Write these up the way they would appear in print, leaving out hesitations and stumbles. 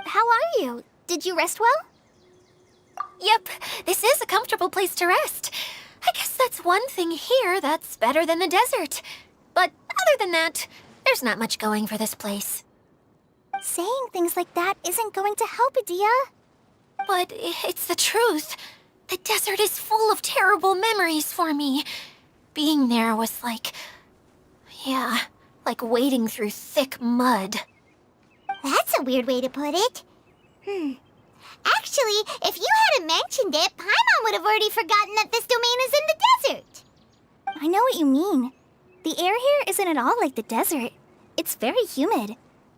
How are you? Did you rest well? Yep, this is a comfortable place to rest. I guess that's one thing here that's better than the desert. But other than that, there's not much going for this place. Saying things like that isn't going to help, Adia. But it's the truth. The desert is full of terrible memories for me. Being there was like... yeah, like wading through thick mud. That's a weird way to put it. Actually, if you hadn't mentioned it, Paimon would have already forgotten that this domain is in the desert. I know what you mean. The air here isn't at all like the desert. It's very humid.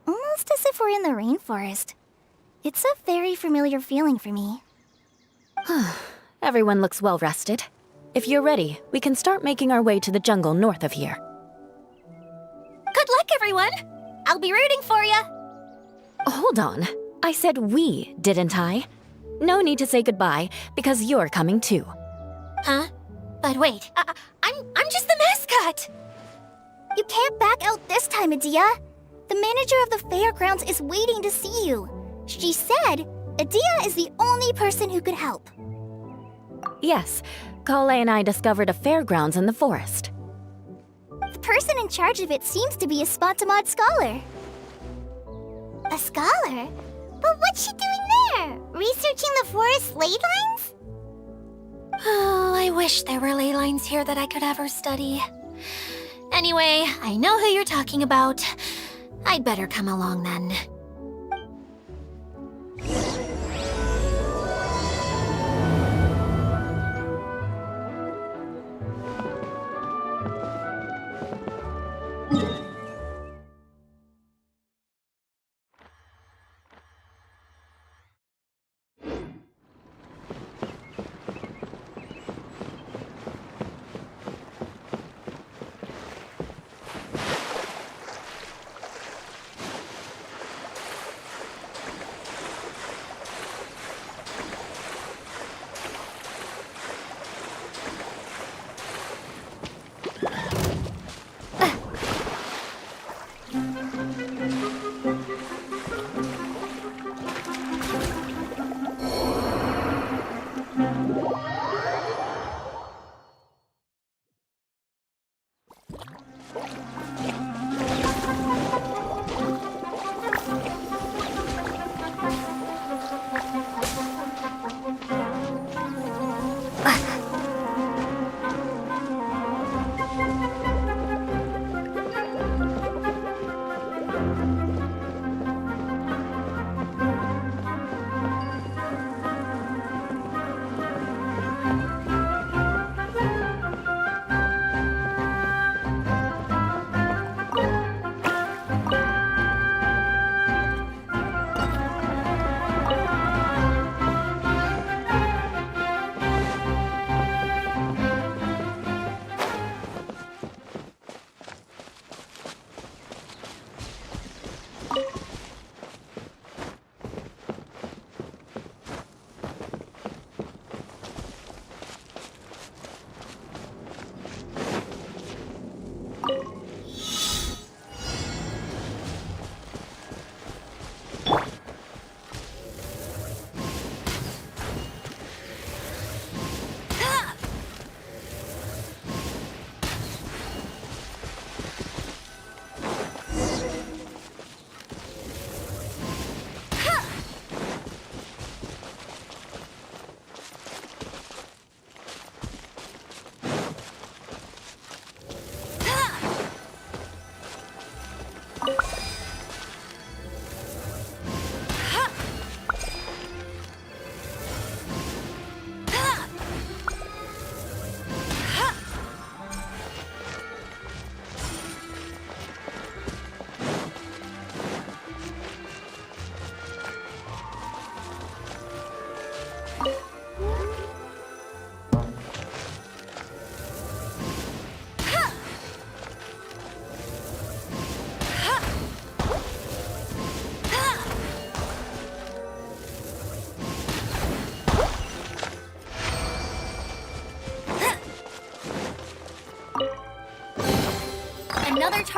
Almost as if we're in the rainforest. It's a very familiar feeling for me. Everyone looks well rested. If you're ready, we can start making our way to the jungle north of here. Good luck, everyone! I'll be rooting for you! Hold on. I said we, didn't I? No need to say goodbye, because you're coming too. Huh? But wait, I'm just the mascot! You can't back out this time, Adia. The manager of the fairgrounds is waiting to see you. She said Adia is the only person who could help. Yes, Kale and I discovered a fairgrounds in the forest. The person in charge of it seems to be a Spontamod scholar. A scholar? But what's she doing there? Researching the forest ley lines? Oh, I wish there were ley lines here that I could ever study. Anyway, I know who you're talking about. I'd better come along then.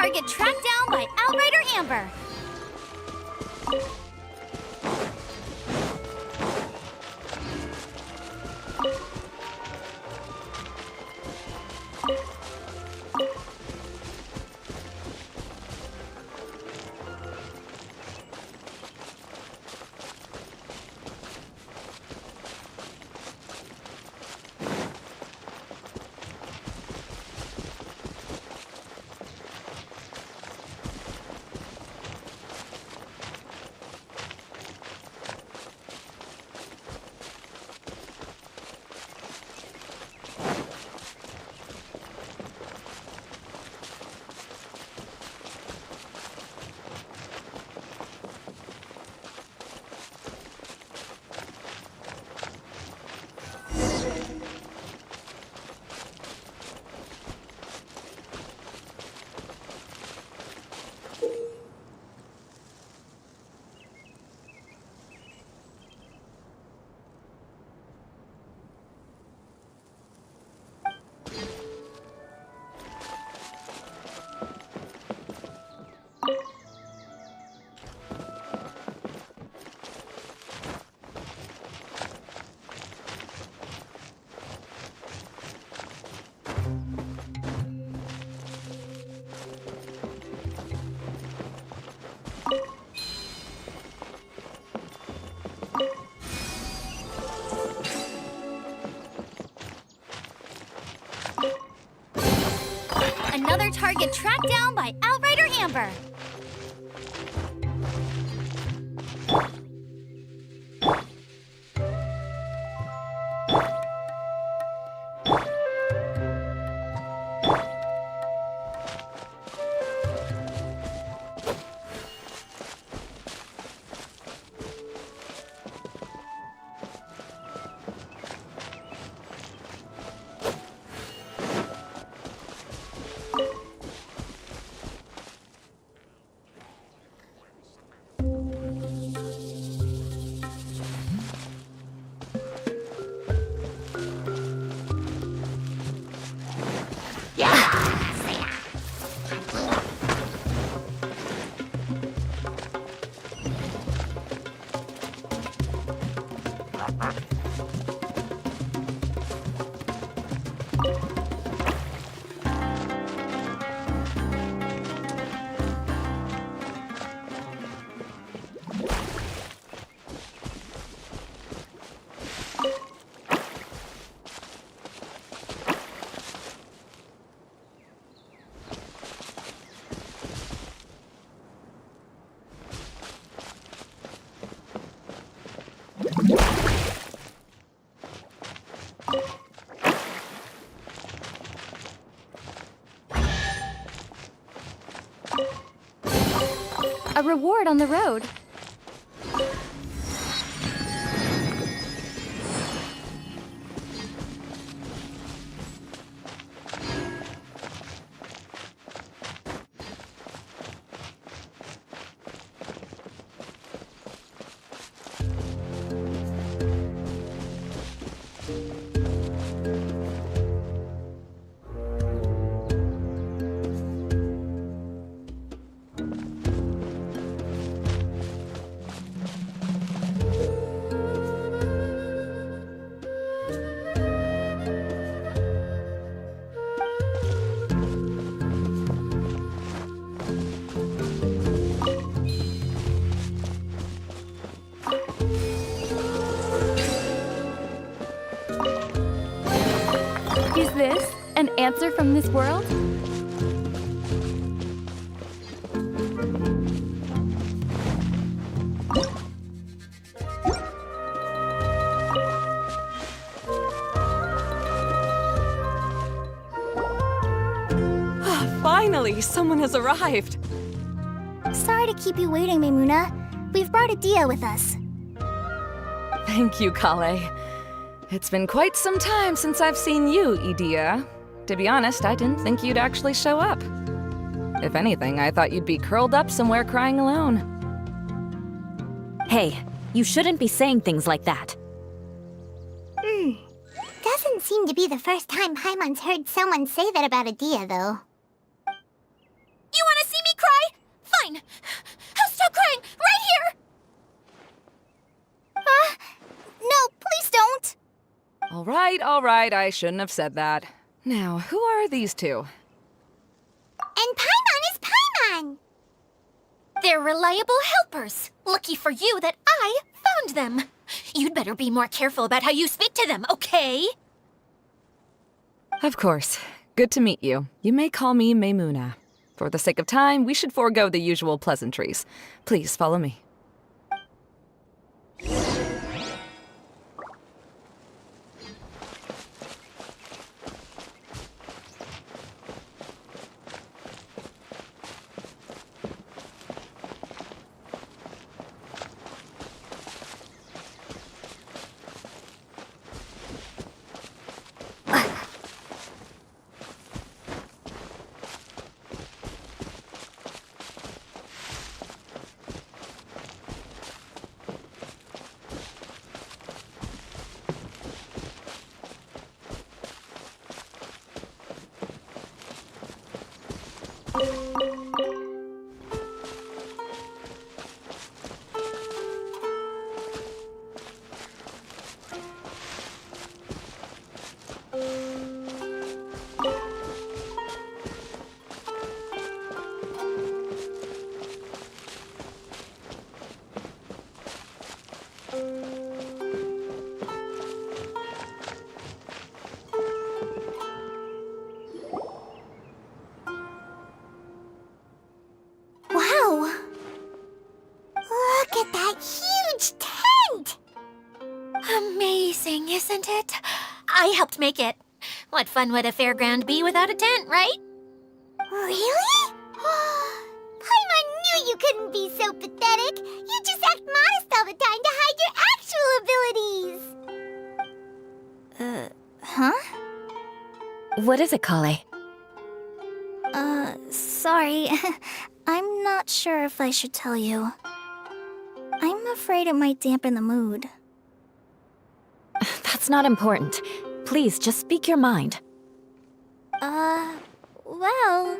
target tracked down by Outrider Amber. Another target tracked down by Outrider Amber. A reward on the road. Is this an answer from this world? Finally, someone has arrived. Sorry to keep you waiting, Maimuna. We've brought Adia with us. Thank you, Kale. It's been quite some time since I've seen you, Idia. To be honest, I didn't think you'd actually show up. If anything, I thought you'd be curled up somewhere crying alone. Hey, you shouldn't be saying things like that. Doesn't seem to be the first time Paimon's heard someone say that about Adia, though. You want All right, I shouldn't have said that. Now, who are these two? And Paimon is Paimon! They're reliable helpers. Lucky for you that I found them. You'd better be more careful about how you speak to them, okay? Of course. Good to meet you. You may call me Maymuna. For the sake of time, we should forego the usual pleasantries. Please follow me. Wow! Look at that huge tent! Amazing, isn't it? I helped make it. What fun would a fairground be without a tent, right? Really? Paimon knew you couldn't be so pathetic. You just act modest all the time to hide your actual abilities. Huh? What is it, Kale? Sorry. I'm not sure if I should tell you. I'm afraid it might dampen the mood. That's not important. Please, just speak your mind. Well,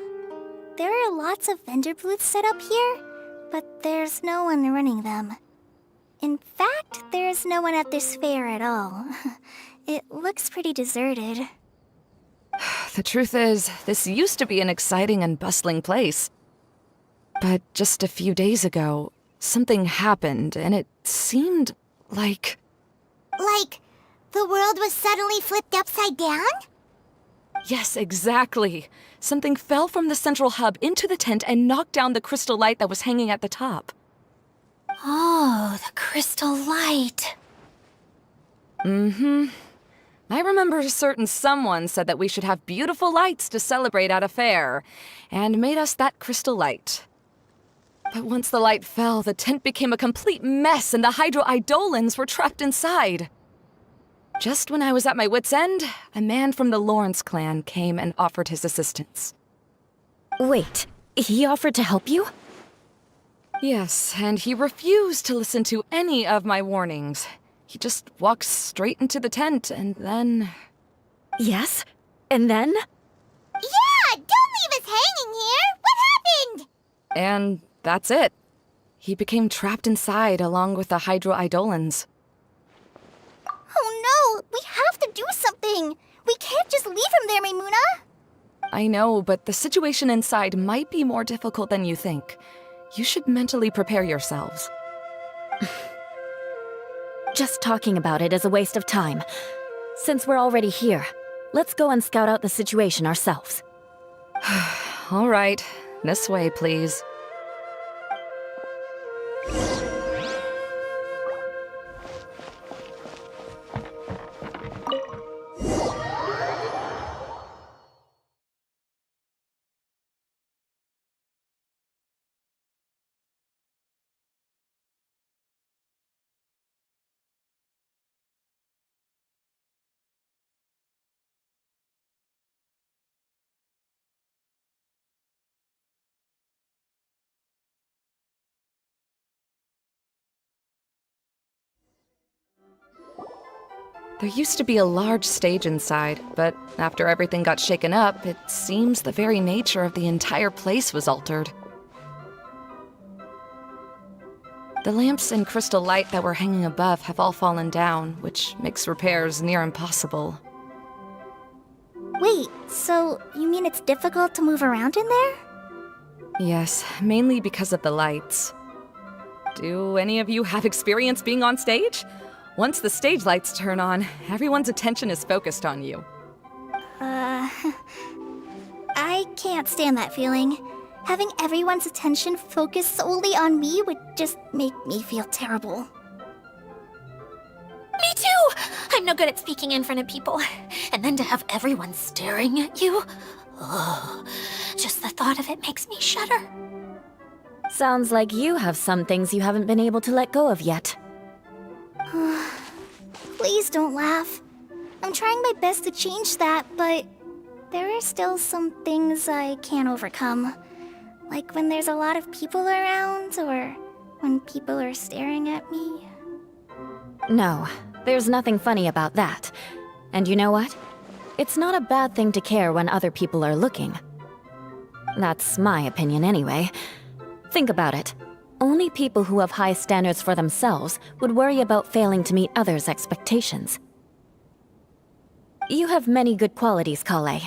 there are lots of vendor booths set up here, but there's no one running them. In fact, there's no one at this fair at all. It looks pretty deserted. The truth is, this used to be an exciting and bustling place. But just a few days ago, something happened, and it seemed like... Like, the world was suddenly flipped upside down? Yes, exactly. Something fell from the central hub into the tent and knocked down the crystal light that was hanging at the top. Oh, the crystal light. Mm-hmm. I remember a certain someone said that we should have beautiful lights to celebrate at a fair, and made us that crystal light. But once the light fell, the tent became a complete mess and the Hydro-Eidolons were trapped inside. Just when I was at my wit's end, a man from the Lawrence clan came and offered his assistance. Wait, he offered to help you? Yes, and he refused to listen to any of my warnings. He just walked straight into the tent, and then... Yes? And then? Yeah! Don't leave us hanging here! What happened? And that's it. He became trapped inside along with the Hydro-Eidolons. Oh no! We have to do something! We can't just leave him there, Maymuna! I know, but the situation inside might be more difficult than you think. You should mentally prepare yourselves. Just talking about it is a waste of time. Since we're already here, let's go and scout out the situation ourselves. All right, this way, please. There used to be a large stage inside, but after everything got shaken up, it seems the very nature of the entire place was altered. The lamps and crystal light that were hanging above have all fallen down, which makes repairs near impossible. Wait, so you mean it's difficult to move around in there? Yes, mainly because of the lights. Do any of you have experience being on stage? Once the stage lights turn on, everyone's attention is focused on you. I can't stand that feeling. Having everyone's attention focused solely on me would just make me feel terrible. Me too! I'm no good at speaking in front of people. And then to have everyone staring at you? Ugh. Just the thought of it makes me shudder. Sounds like you have some things you haven't been able to let go of yet. Please don't laugh. I'm trying my best to change that, but there are still some things I can't overcome. Like when there's a lot of people around, or when people are staring at me. No, there's nothing funny about that. And you know what? It's not a bad thing to care when other people are looking. That's my opinion anyway. Think about it. Only people who have high standards for themselves would worry about failing to meet others' expectations. You have many good qualities, Kale.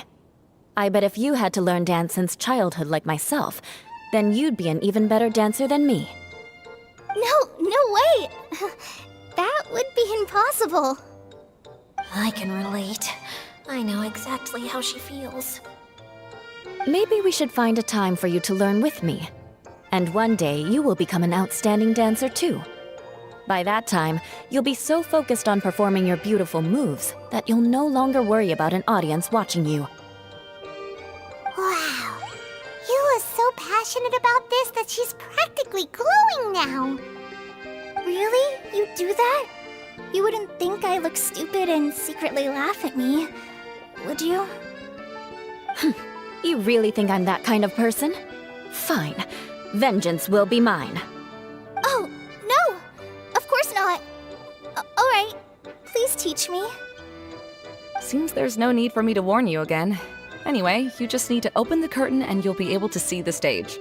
I bet if you had to learn dance since childhood like myself, then you'd be an even better dancer than me. No way! That would be impossible. I can relate. I know exactly how she feels. Maybe we should find a time for you to learn with me. And one day, you will become an outstanding dancer too. By that time, you'll be so focused on performing your beautiful moves that you'll no longer worry about an audience watching you. Wow. You are so passionate about this that she's practically glowing now. Really? You do that? You wouldn't think I look stupid and secretly laugh at me, would you? You really think I'm that kind of person? Fine. Vengeance will be mine. Oh, no! Of course not. Alright, please teach me. Seems there's no need for me to warn you again. Anyway, you just need to open the curtain and you'll be able to see the stage.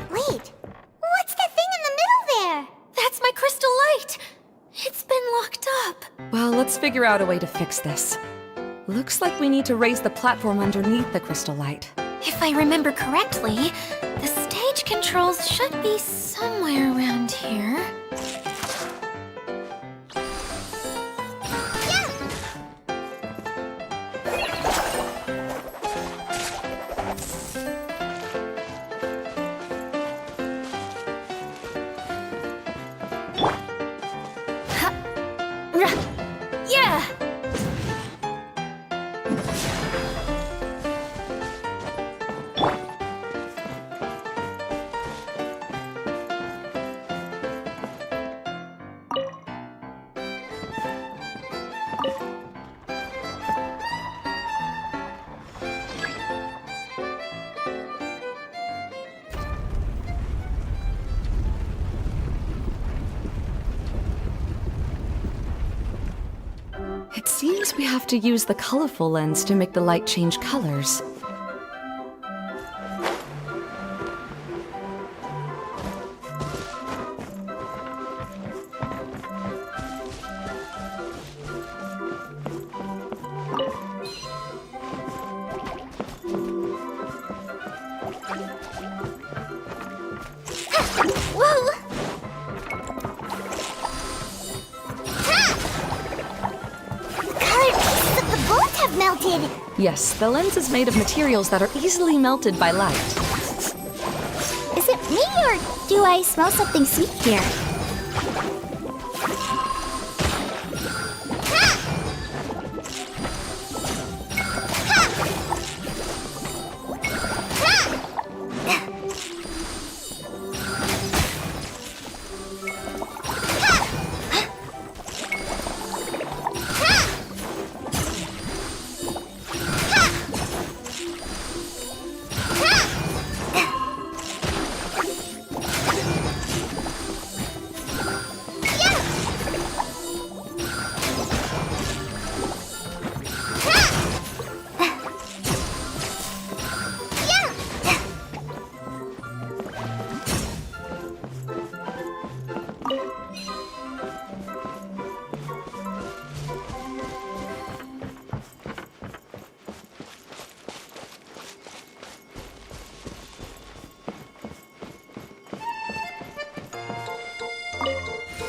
Wait, what's that thing in the middle there? That's my crystal light! It's been locked up. Well, let's figure out a way to fix this. Looks like we need to raise the platform underneath the crystal light. If I remember correctly, the stage controls should be somewhere around here. Yeah! It seems we have to use the colorful lens to make the light change colors. Whoa! Melted. Yes, the lens is made of materials that are easily melted by light. Is it me or do I smell something sweet here?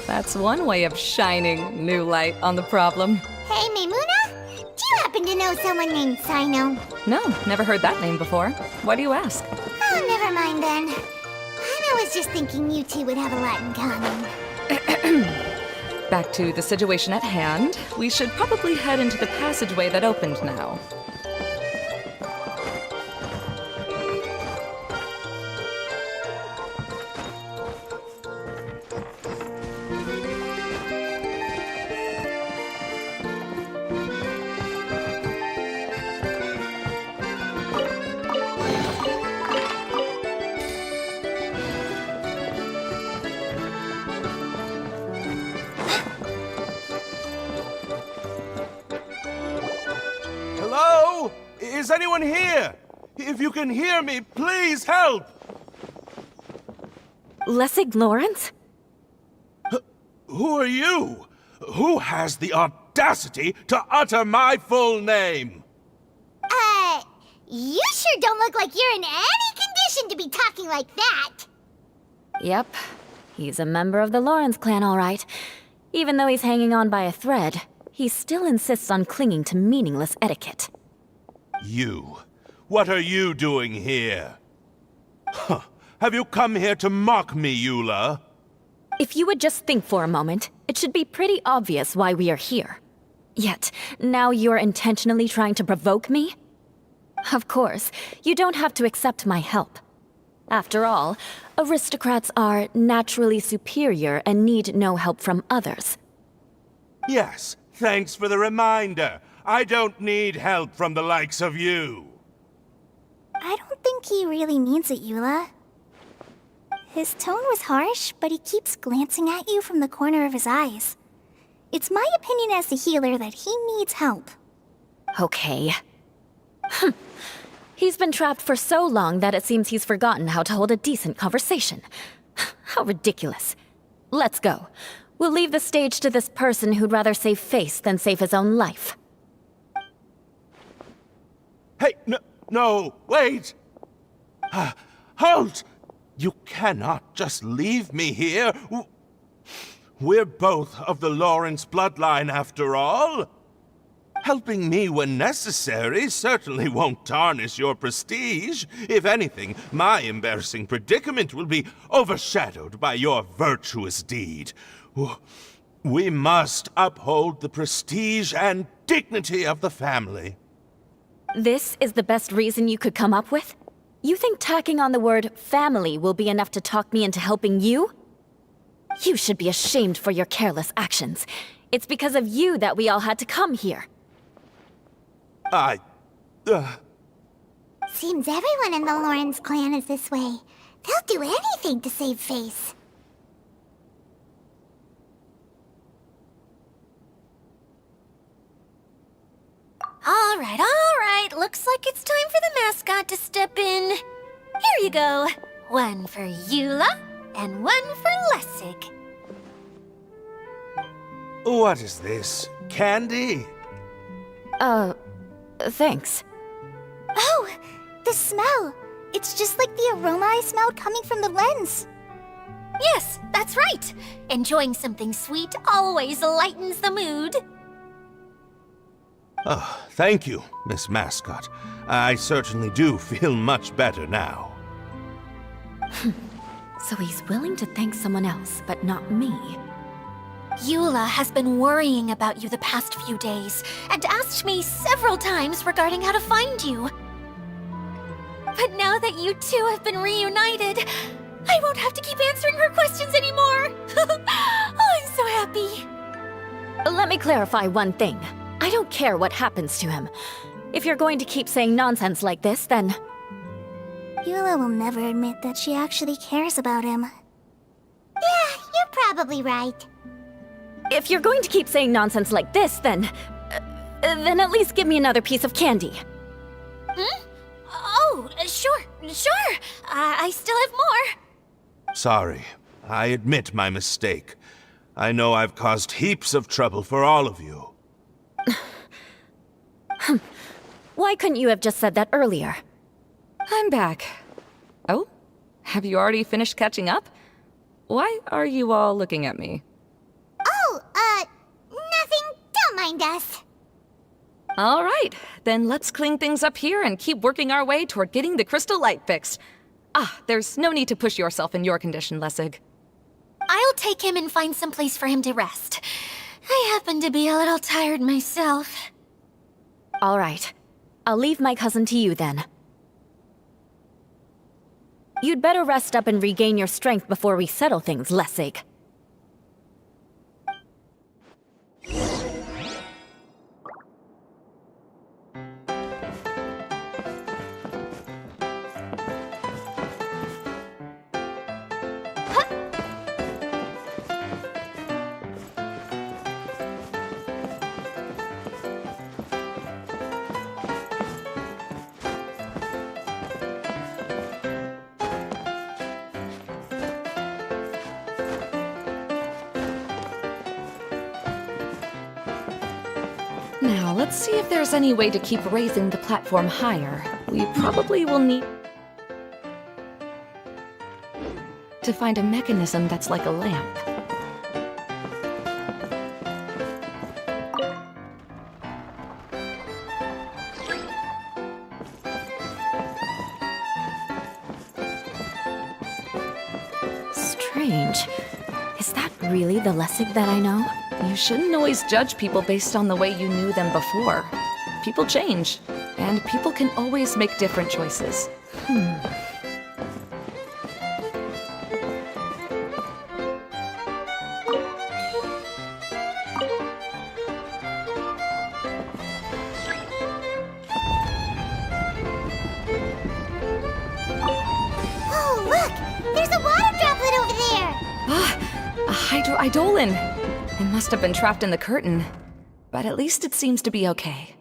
That's one way of shining new light on the problem. Hey, Maimuna? Do you happen to know someone named Sino? No, never heard that name before. Why do you ask? Oh, never mind then. I was just thinking you two would have a lot in common. Back to the situation at hand. We should probably head into the passageway that opened now. Hello? Is anyone here? If you can hear me, please help! Lessig Lawrence? Who are you? Who has the audacity to utter my full name? You sure don't look like you're in any condition to be talking like that. Yep. He's a member of the Lawrence clan, all right. Even though he's hanging on by a thread, he still insists on clinging to meaningless etiquette. You. What are you doing here? Huh. Have you come here to mock me, Eula? If you would just think for a moment, it should be pretty obvious why we are here. Yet, now you're intentionally trying to provoke me? Of course, you don't have to accept my help. After all, aristocrats are naturally superior and need no help from others. Yes, thanks for the reminder. I don't need help from the likes of you. I don't think he really means it, Eula. His tone was harsh, but he keeps glancing at you from the corner of his eyes. It's my opinion as the healer that he needs help. Okay. He's been trapped for so long that it seems he's forgotten how to hold a decent conversation. How ridiculous. Let's go. We'll leave the stage to this person who'd rather save face than save his own life. Hey, no, wait! Halt! You cannot just leave me here. We're both of the Lawrence bloodline, after all. Helping me when necessary certainly won't tarnish your prestige. If anything, my embarrassing predicament will be overshadowed by your virtuous deed. We must uphold the prestige and dignity of the family. This is the best reason you could come up with? You think tacking on the word family will be enough to talk me into helping you? You should be ashamed for your careless actions. It's because of you that we all had to come here. Seems everyone in the Lawrence clan is this way. They'll do anything to save face. All right. Looks like it's time for the mascot to step in. Here you go. One for Eula, and one for Lessig. What is this? Candy? Thanks. Oh, the smell. It's just like the aroma I smelled coming from the lens. Yes, that's right. Enjoying something sweet always lightens the mood. Oh, thank you, Miss Mascot. I certainly do feel much better now. So he's willing to thank someone else, but not me. Eula has been worrying about you the past few days and asked me several times regarding how to find you. But now that you two have been reunited, I won't have to keep answering her questions anymore. Oh, I'm so happy. Let me clarify one thing. I don't care what happens to him. If you're going to keep saying nonsense like this, then... Eula will never admit that she actually cares about him. Yeah, you're probably right. If you're going to keep saying nonsense like this, then at least give me another piece of candy. Oh, sure. I still have more. Sorry. I admit my mistake. I know I've caused heaps of trouble for all of you. Why couldn't you have just said that earlier? I'm back. Oh? Have you already finished catching up? Why are you all looking at me? Nothing. Don't mind us. All right, then let's clean things up here and keep working our way toward getting the crystal light fixed. Ah, there's no need to push yourself in your condition, Lessig. I'll take him and find some place for him to rest. I happen to be a little tired myself. All right. I'll leave my cousin to you then. You'd better rest up and regain your strength before we settle things, Lessig. Now, let's see if there's any way to keep raising the platform higher. We probably will need to find a mechanism that's like a lamp. Strange. Is that really the Lessig that I know? You shouldn't always judge people based on the way you knew them before. People change, and people can always make different choices. Oh, look! There's a water droplet over there! Ah, a hydroidolin! It must have been trapped in the curtain, but at least it seems to be okay.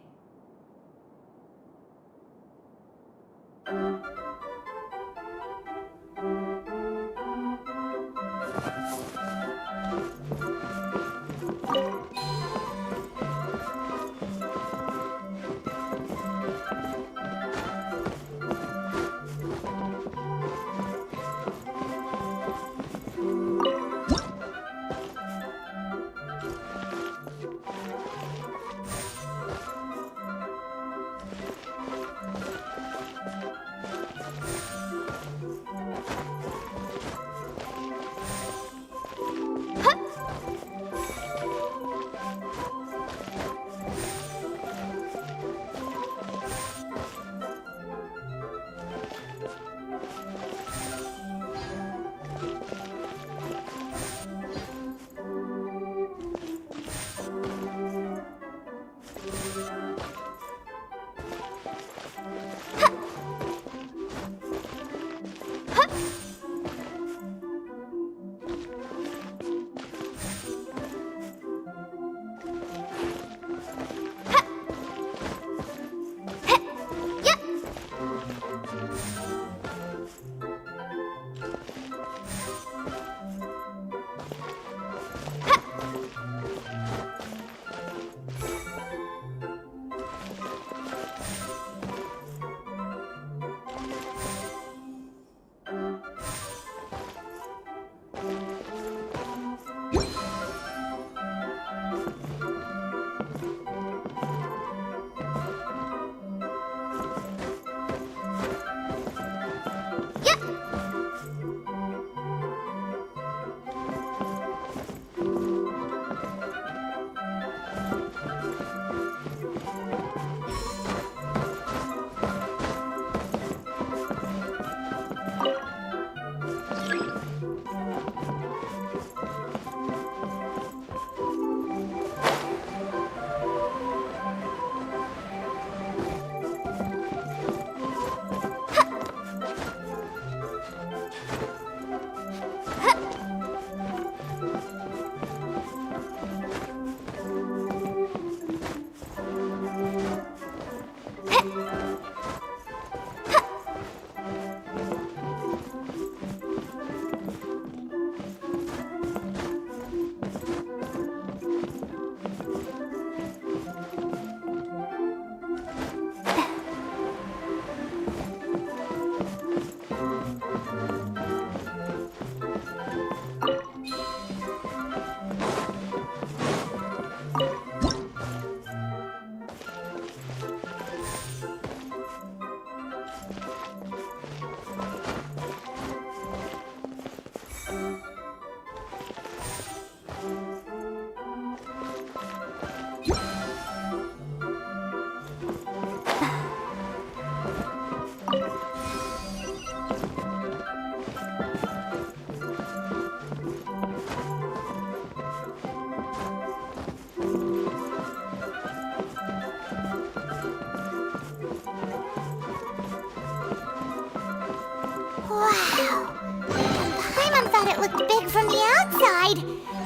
Wow. Paimon thought it looked big from the outside.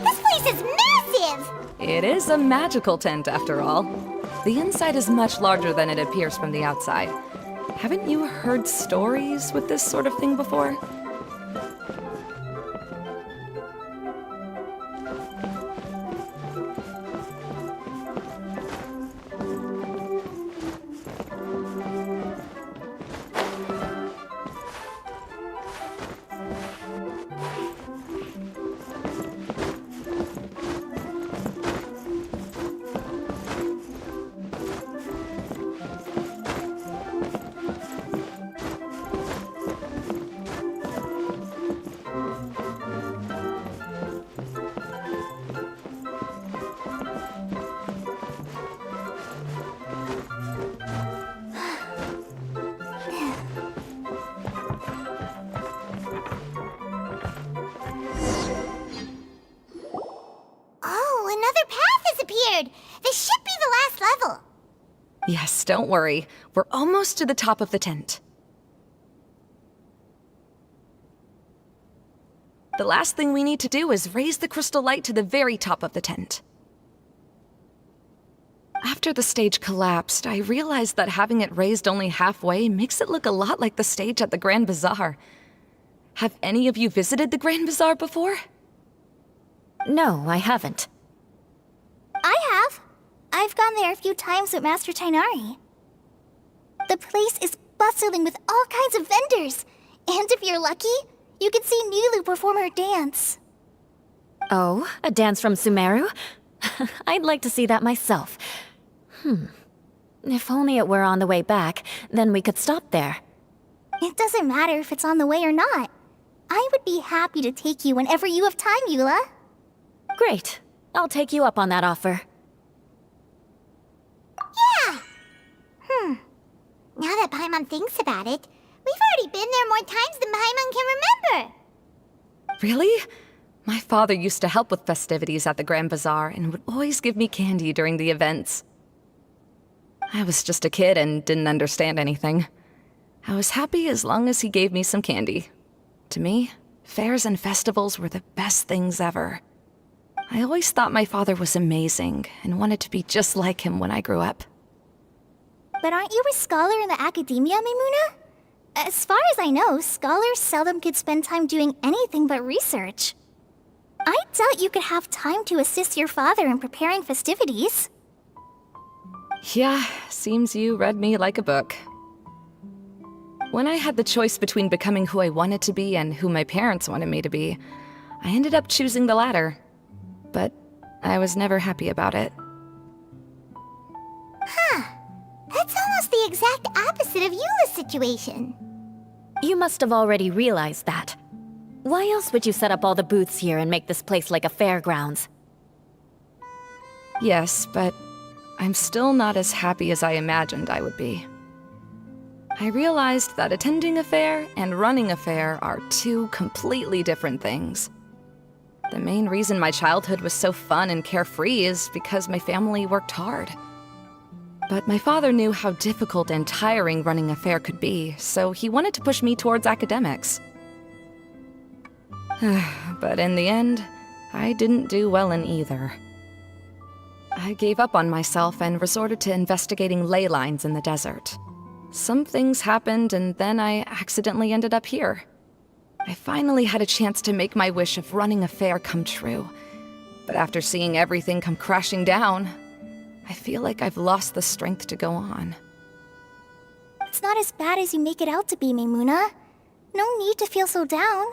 This place is massive! It is a magical tent, after all. The inside is much larger than it appears from the outside. Haven't you heard stories with this sort of thing before? Oh, another path has appeared! This should be the last level. Yes, don't worry. We're almost to the top of the tent. The last thing we need to do is raise the crystal light to the very top of the tent. After the stage collapsed, I realized that having it raised only halfway makes it look a lot like the stage at the Grand Bazaar. Have any of you visited the Grand Bazaar before? No, I haven't. I have. I've gone there a few times with Master Tainari. The place is bustling with all kinds of vendors. And if you're lucky, you can see Nilu perform her dance. Oh, a dance from Sumeru? I'd like to see that myself. If only it were on the way back, then we could stop there. It doesn't matter if it's on the way or not. I would be happy to take you whenever you have time, Eula. Great. I'll take you up on that offer. Yeah! Now that Paimon thinks about it, we've already been there more times than Paimon can remember. Really? My father used to help with festivities at the Grand Bazaar and would always give me candy during the events. I was just a kid and didn't understand anything. I was happy as long as he gave me some candy. To me, fairs and festivals were the best things ever. I always thought my father was amazing and wanted to be just like him when I grew up. But aren't you a scholar in the academia, Maimuna? As far as I know, scholars seldom could spend time doing anything but research. I doubt you could have time to assist your father in preparing festivities. Yeah, seems you read me like a book. When I had the choice between becoming who I wanted to be and who my parents wanted me to be, I ended up choosing the latter. But I was never happy about it. That's almost the exact opposite of Eula's situation. You must have already realized that. Why else would you set up all the booths here and make this place like a fairgrounds? Yes, but I'm still not as happy as I imagined I would be. I realized that attending a fair and running a fair are two completely different things. The main reason my childhood was so fun and carefree is because my family worked hard. But my father knew how difficult and tiring running a fair could be, so he wanted to push me towards academics. But in the end, I didn't do well in either. I gave up on myself and resorted to investigating ley lines in the desert. Some things happened, and then I accidentally ended up here. I finally had a chance to make my wish of running a fair come true. But after seeing everything come crashing down, I feel like I've lost the strength to go on. It's not as bad as you make it out to be, Maimuna. No need to feel so down.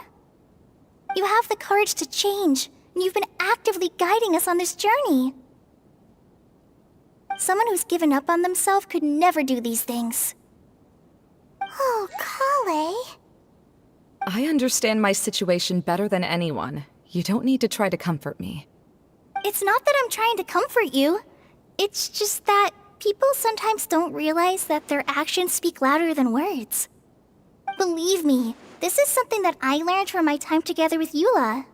You have the courage to change, and you've been actively guiding us on this journey. Someone who's given up on themselves could never do these things. Oh, Kale. I understand my situation better than anyone. You don't need to try to comfort me. It's not that I'm trying to comfort you. It's just that people sometimes don't realize that their actions speak louder than words. Believe me, this is something that I learned from my time together with Eula.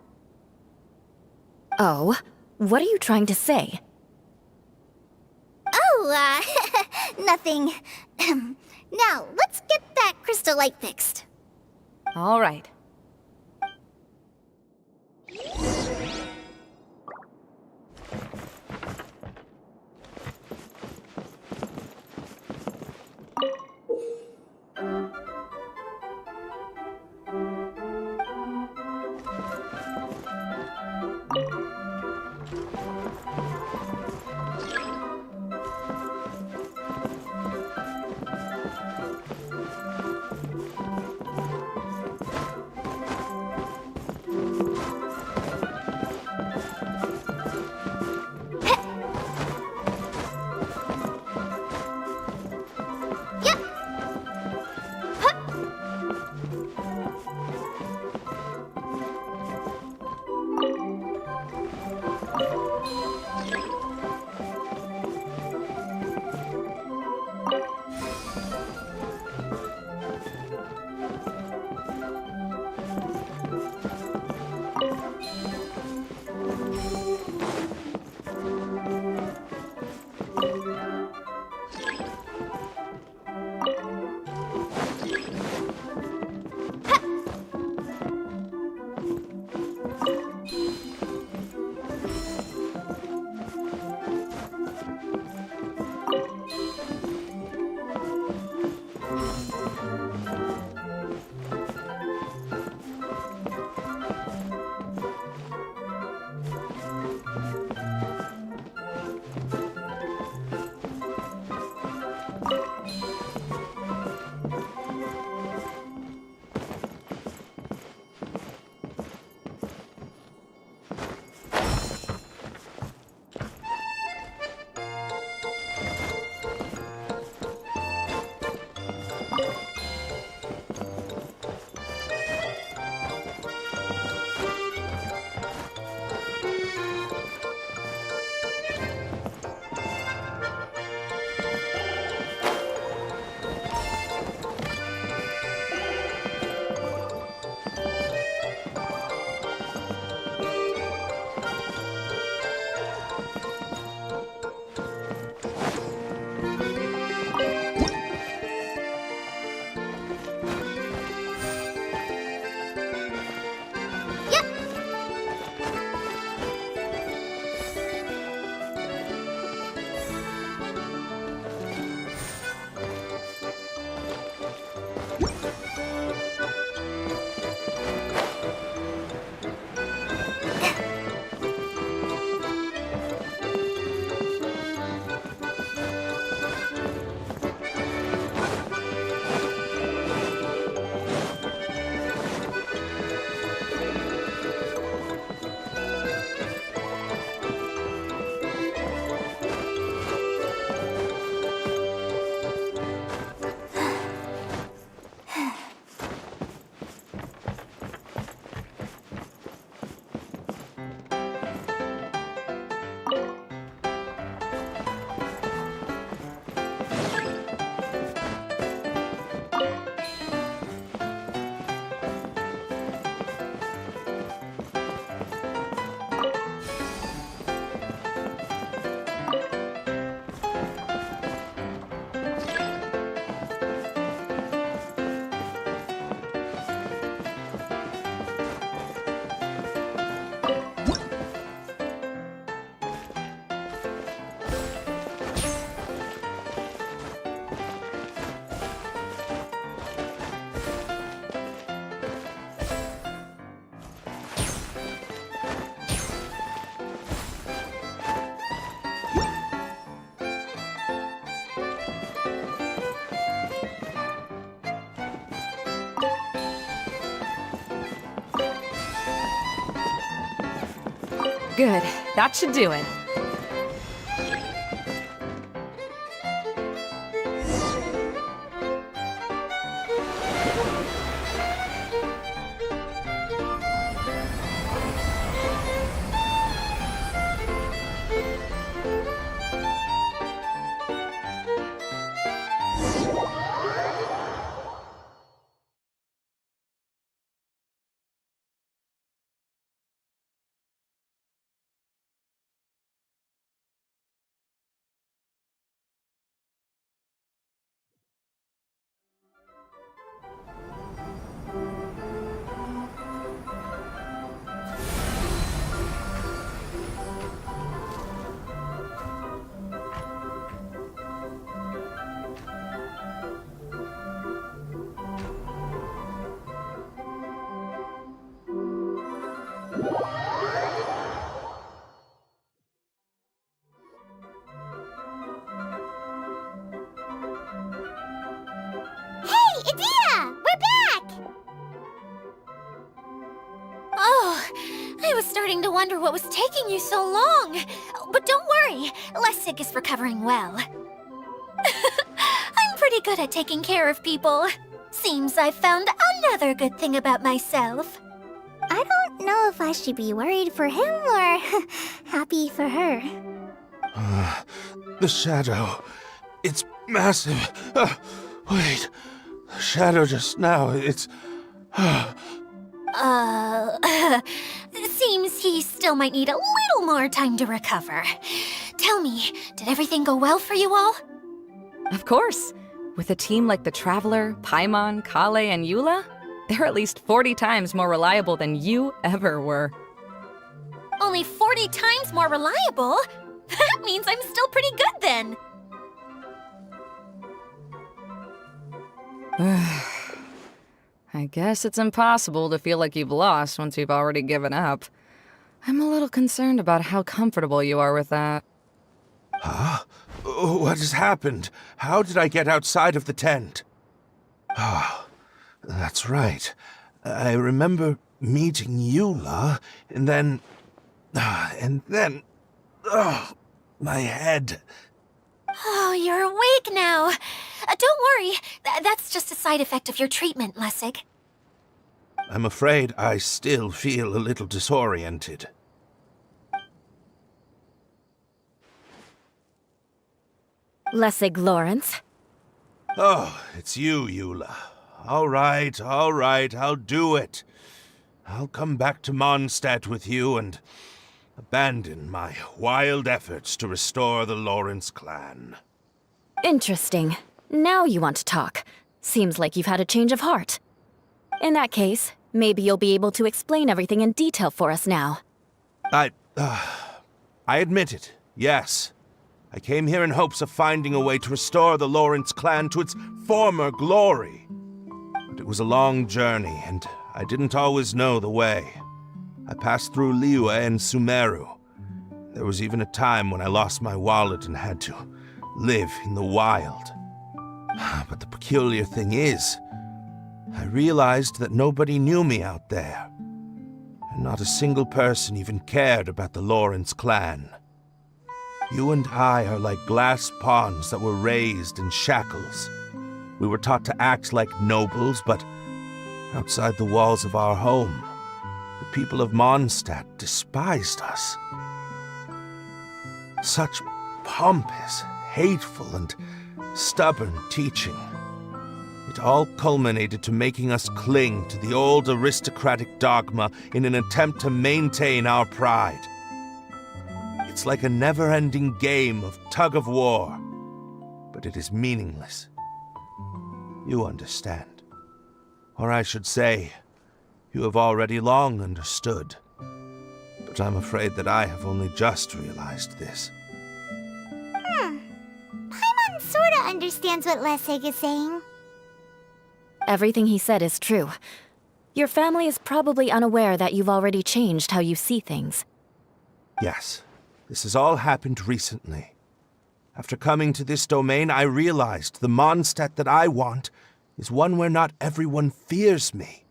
Oh, what are you trying to say? Oh, nothing. Now, let's get that crystal light fixed. All right. Good. That should do it. I was starting to wonder what was taking you so long. But don't worry, Lessig is recovering well. I'm pretty good at taking care of people. Seems I've found another good thing about myself. I don't know if I should be worried for him or happy for her. The shadow. It's massive. Wait. The shadow just now. It's... Seems he still might need a little more time to recover. Tell me, did everything go well for you all? Of course. With a team like the Traveler, Paimon, Kale, and Eula, they're at least 40 times more reliable than you ever were. Only 40 times more reliable? That means I'm still pretty good then. I guess it's impossible to feel like you've lost once you've already given up. I'm a little concerned about how comfortable you are with that. Huh? What has happened? How did I get outside of the tent? Ah, that's right. I remember meeting Eula, and then... my head. Oh, you're awake now. Don't worry, that's just a side effect of your treatment, Lessig. I'm afraid I still feel a little disoriented. Lessig Lawrence. Oh, it's you, Eula. All right, I'll do it. I'll come back to Mondstadt with you and abandon my wild efforts to restore the Lawrence clan. Interesting. Now you want to talk. Seems like you've had a change of heart. In that case, maybe you'll be able to explain everything in detail for us now. I admit it, yes. I came here in hopes of finding a way to restore the Lawrence clan to its former glory. But it was a long journey, and I didn't always know the way. I passed through Liyue and Sumeru. There was even a time when I lost my wallet and had to live in the wild. But the peculiar thing is, I realized that nobody knew me out there. And not a single person even cared about the Lawrence clan. You and I are like glass pawns that were raised in shackles. We were taught to act like nobles, but outside the walls of our home, the people of Mondstadt despised us. Such pompous, hateful, and stubborn teaching. It all culminated to making us cling to the old aristocratic dogma in an attempt to maintain our pride. It's like a never-ending game of tug-of-war, but it is meaningless. You understand. Or I should say, you have already long understood. But I'm afraid that I have only just realized this. Paimon sorta understands what Lessig is saying. Everything he said is true. Your family is probably unaware that you've already changed how you see things. Yes, this has all happened recently. After coming to this domain, I realized the Mondstadt that I want is one where not everyone fears me.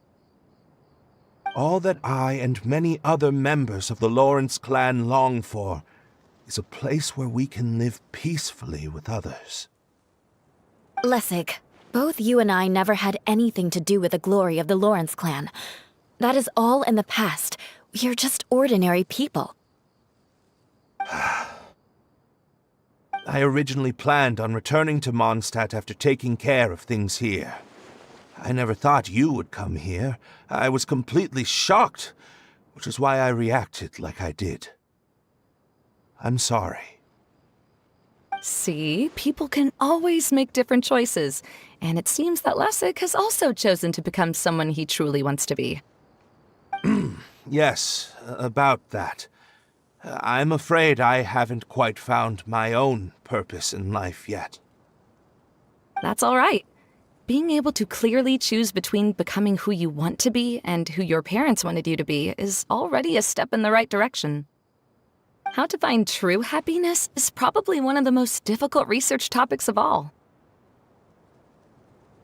All that I and many other members of the Lawrence clan long for is a place where we can live peacefully with others. Lessig, both you and I never had anything to do with the glory of the Lawrence clan. That is all in the past. We are just ordinary people. I originally planned on returning to Mondstadt after taking care of things here. I never thought you would come here. I was completely shocked, which is why I reacted like I did. I'm sorry. See, people can always make different choices, and it seems that Lessig has also chosen to become someone he truly wants to be. Yes, about that. I'm afraid I haven't quite found my own purpose in life yet. That's all right. Being able to clearly choose between becoming who you want to be and who your parents wanted you to be is already a step in the right direction. How to find true happiness is probably one of the most difficult research topics of all.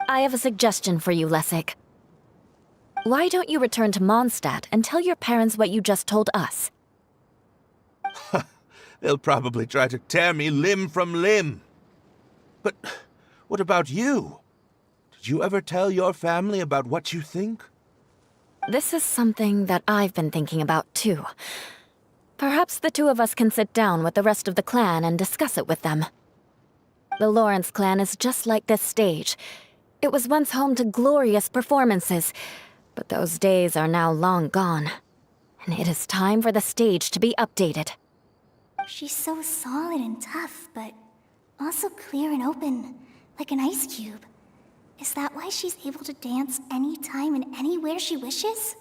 I have a suggestion for you, Lessig. Why don't you return to Mondstadt and tell your parents what you just told us? They'll probably try to tear me limb from limb. But what about you? Did you ever tell your family about what you think? This is something that I've been thinking about, too. Perhaps the two of us can sit down with the rest of the clan and discuss it with them. The Lawrence clan is just like this stage. It was once home to glorious performances, but those days are now long gone. And it is time for the stage to be updated. She's so solid and tough, but also clear and open, like an ice cube. Is that why she's able to dance anytime and anywhere she wishes?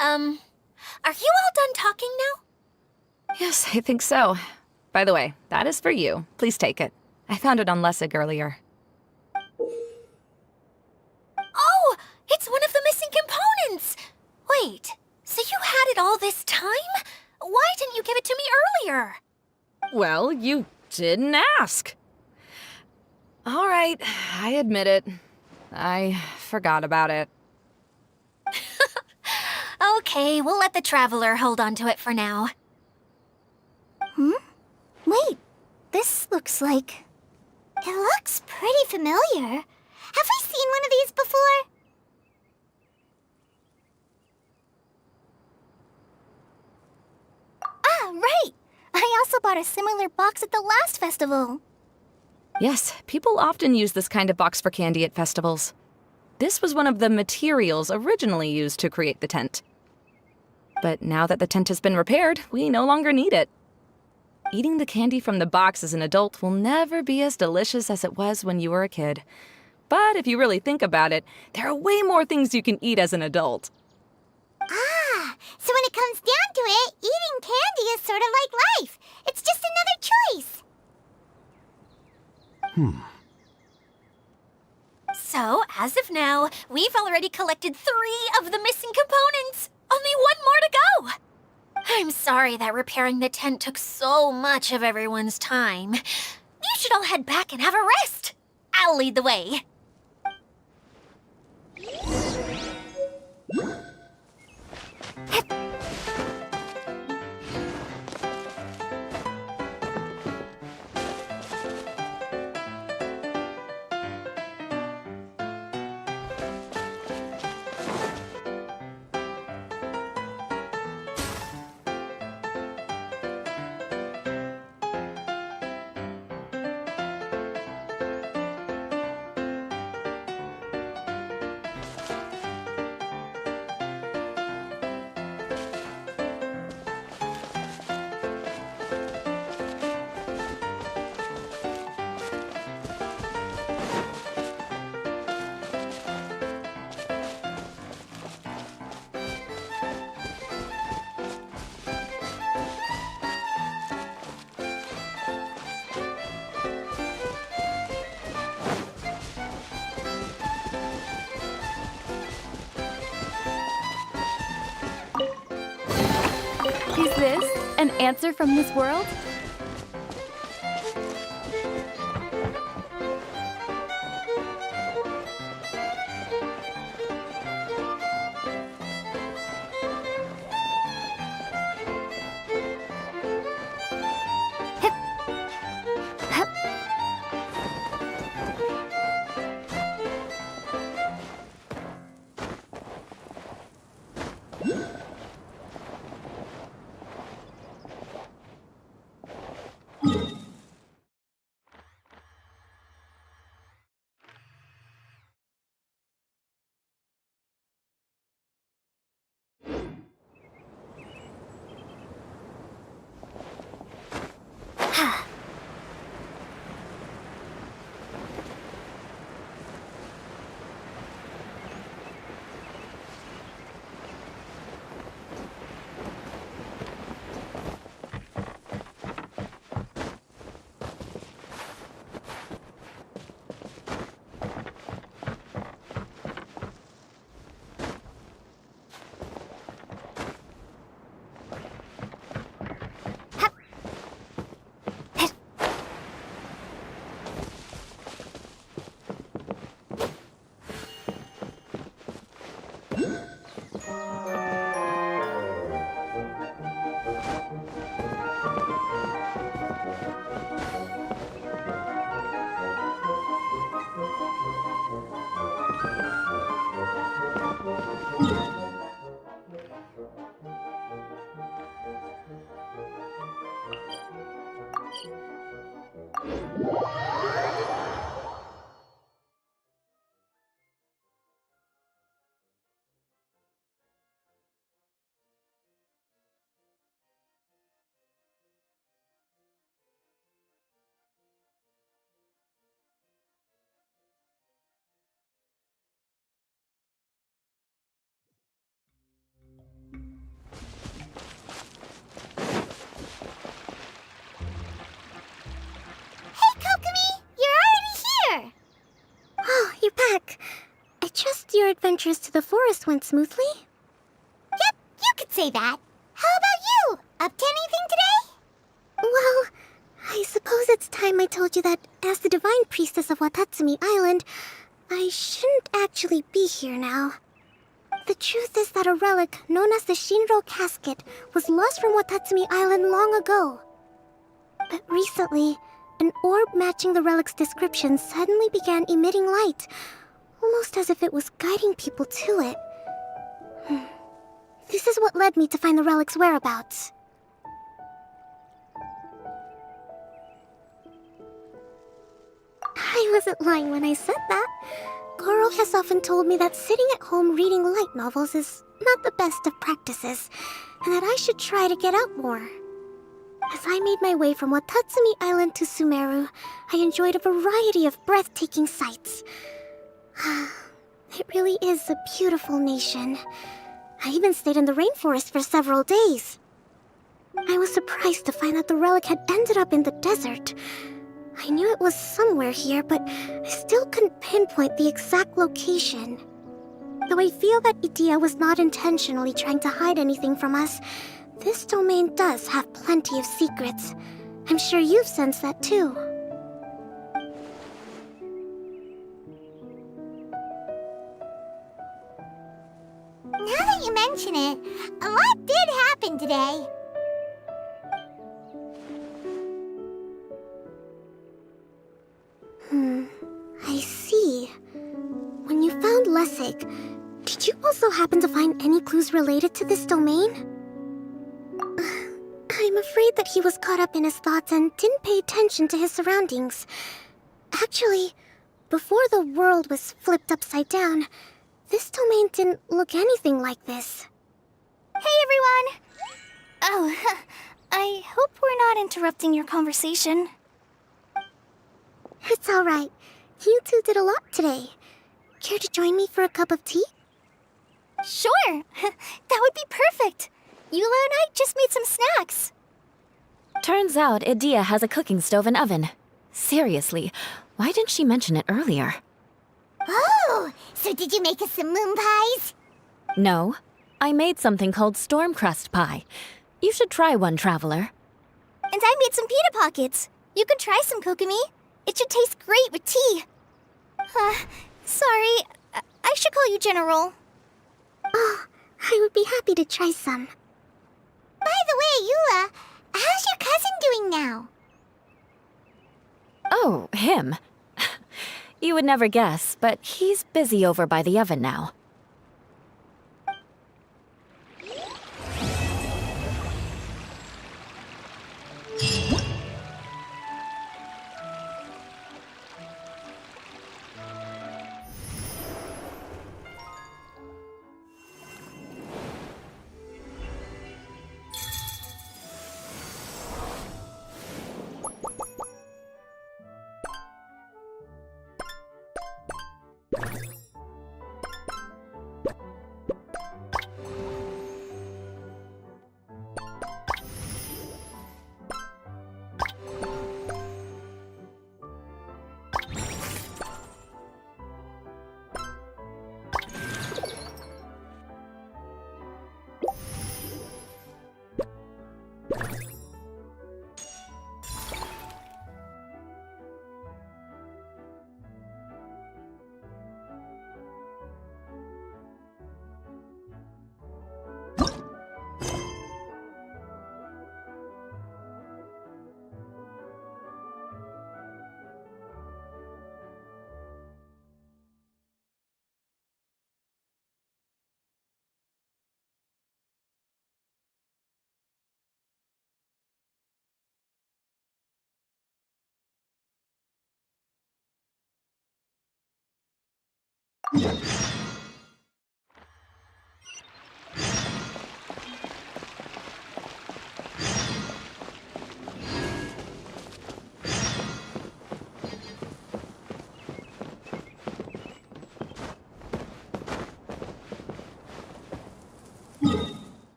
Are you all done talking now? Yes, I think so. By the way, that is for you. Please take it. I found it on Lessig earlier. Oh, it's one of the missing components! Wait, so you had it all this time? Why didn't you give it to me earlier? Well, you didn't ask. All right, I admit it. I forgot about it. Okay, we'll let the Traveler hold on to it for now. Wait, this looks like... It looks pretty familiar. Have I seen one of these before? Ah, right! I also bought a similar box at the last festival. Yes, people often use this kind of box for candy at festivals. This was one of the materials originally used to create the tent. But now that the tent has been repaired, we no longer need it. Eating the candy from the box as an adult will never be as delicious as it was when you were a kid. But if you really think about it, there are way more things you can eat as an adult. Ah, so when it comes down to it, eating candy is sort of like life. It's just another choice. So, as of now, we've already collected 3 of the missing components. Only 1 more to go. I'm sorry that repairing the tent took so much of everyone's time. You should all head back and have a rest. I'll lead the way. Is this an answer from this world? your adventures to the forest went smoothly? Yep, you could say that. How about you? Up to anything today? Well, I suppose it's time I told you that as the Divine Priestess of Watatsumi Island, I shouldn't actually be here now. The truth is that a relic known as the Shinro Casket was lost from Watatsumi Island long ago. But recently, an orb matching the relic's description suddenly began emitting light, almost as if it was guiding people to it. This is what led me to find the relic's whereabouts. I wasn't lying when I said that. Goro has often told me that sitting at home reading light novels is not the best of practices, and that I should try to get out more. As I made my way from Watatsumi Island to Sumeru, I enjoyed a variety of breathtaking sights. It really is a beautiful nation. I even stayed in the rainforest for several days. I was surprised to find that the relic had ended up in the desert. I knew it was somewhere here, but I still couldn't pinpoint the exact location. Though I feel that Idia was not intentionally trying to hide anything from us, this domain does have plenty of secrets. I'm sure you've sensed that too. Now that you mention it, a lot did happen today. I see. When you found Lessig, did you also happen to find any clues related to this domain? I'm afraid that he was caught up in his thoughts and didn't pay attention to his surroundings. Actually, before the world was flipped upside down, this domain didn't look anything like this. Hey everyone! Oh, I hope we're not interrupting your conversation. It's alright. You two did a lot today. Care to join me for a cup of tea? Sure! That would be perfect! Eula and I just made some snacks. Turns out Idia has a cooking stove and oven. Seriously, why didn't she mention it earlier? Oh, so did you make us some moon pies? No, I made something called storm crust pie. You should try one, traveler. And I made some pita pockets. You can try some, Kokomi. It should taste great with tea. Sorry, I should call you General. Oh, I would be happy to try some. By the way, Eula, how's your cousin doing now? Oh, him. You would never guess, but he's busy over by the oven now.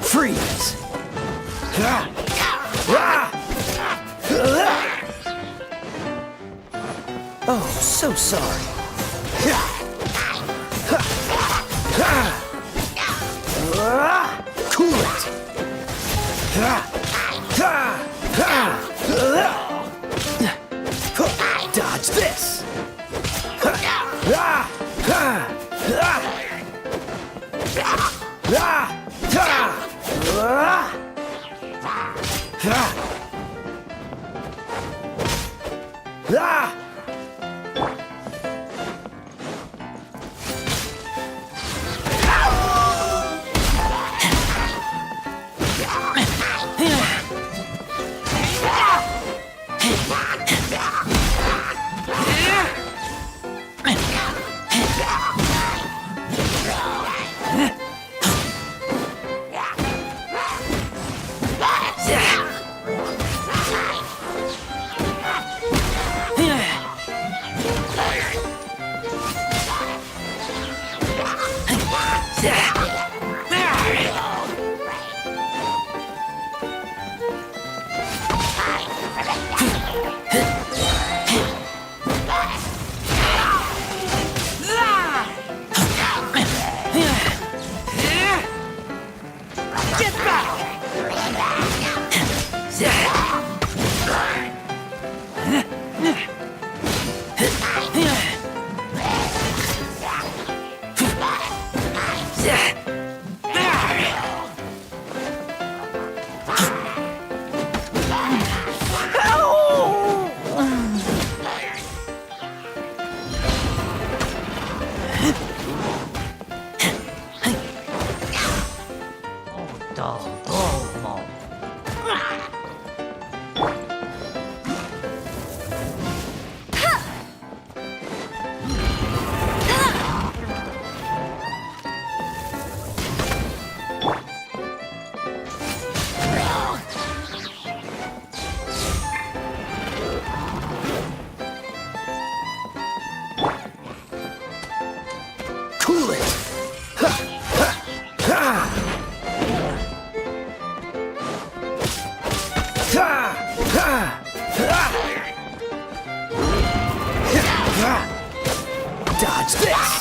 Freeze! Oh, so sorry. Cool it! Dodge this! Cool it! Dodge this!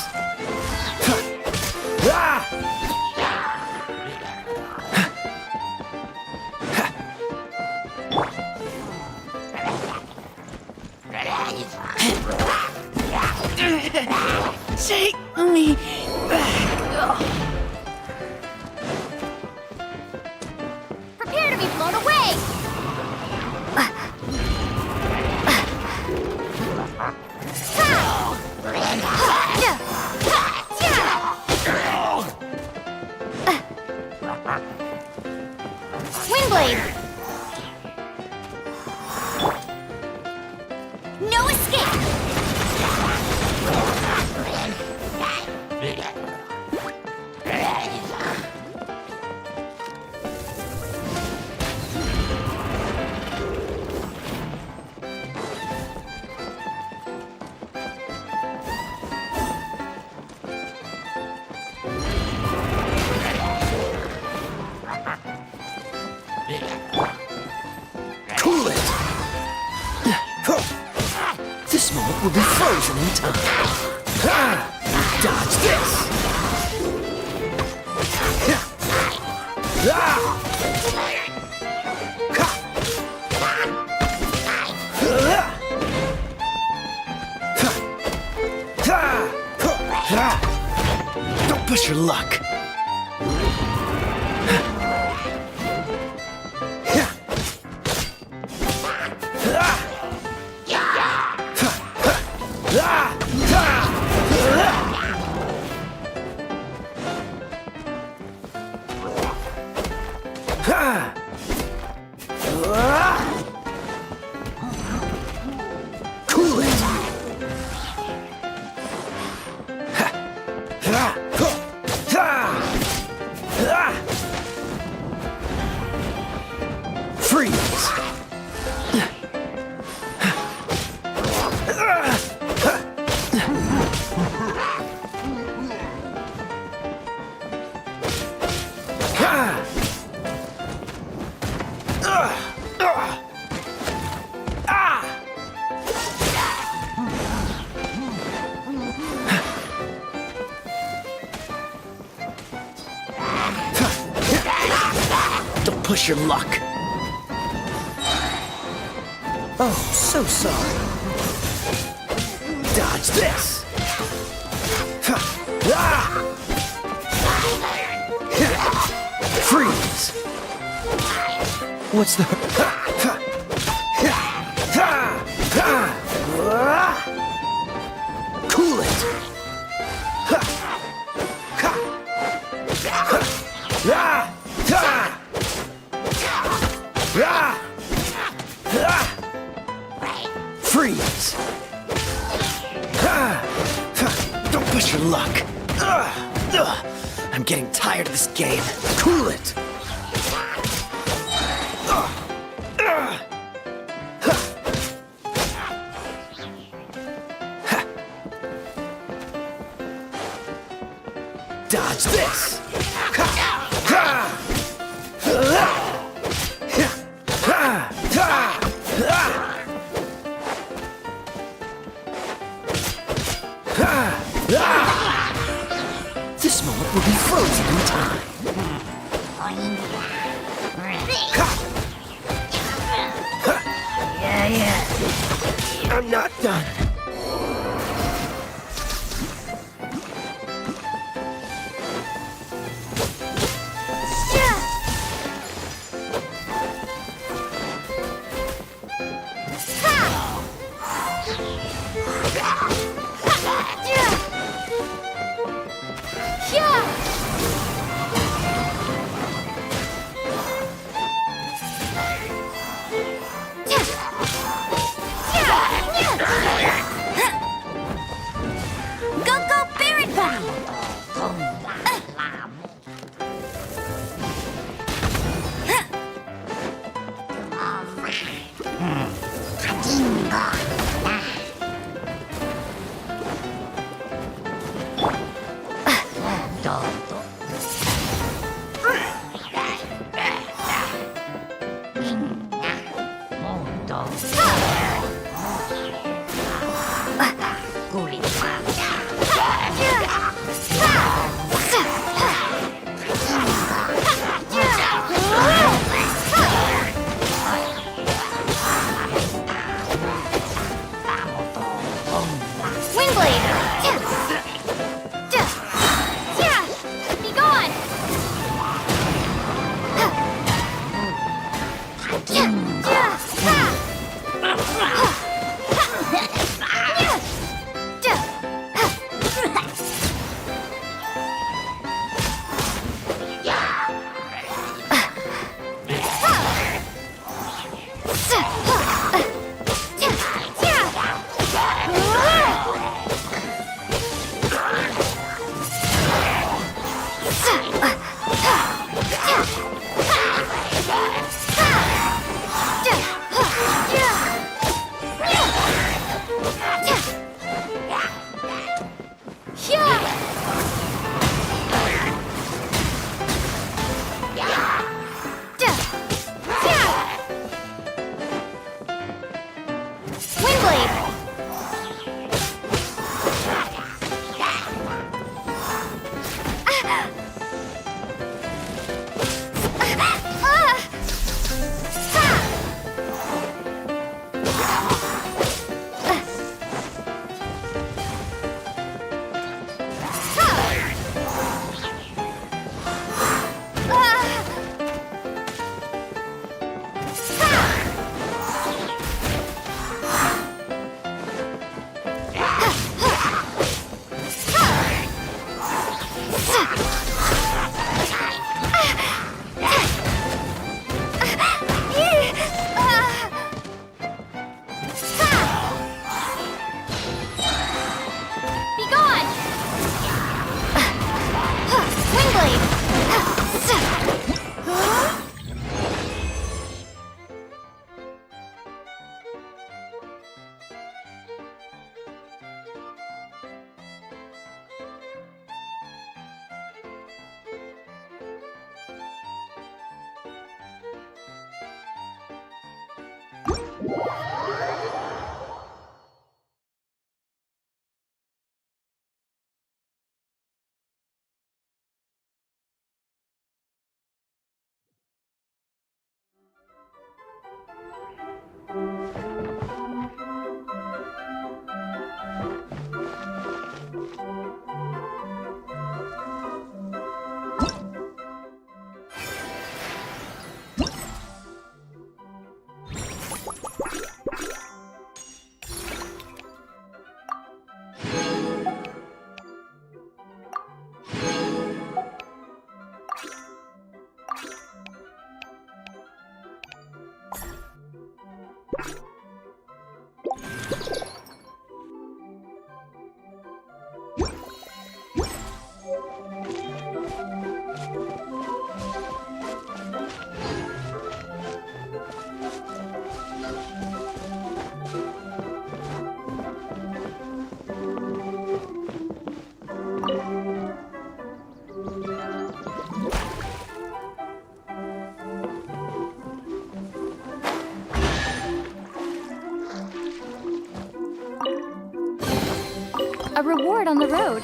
Take me back. Prepare to be blown away! Windblade! No escape! Cool it! This moment will be frozen in time. Dodge this! Don't push your luck. Don't push your luck. Oh, so sorry. Dodge this. Freeze. What's the... Cool it. Freeze. Don't push your luck. I'm getting tired of this game. Cool it. Dodge this. This moment will be frozen in time. I'm not done. A reward on the road.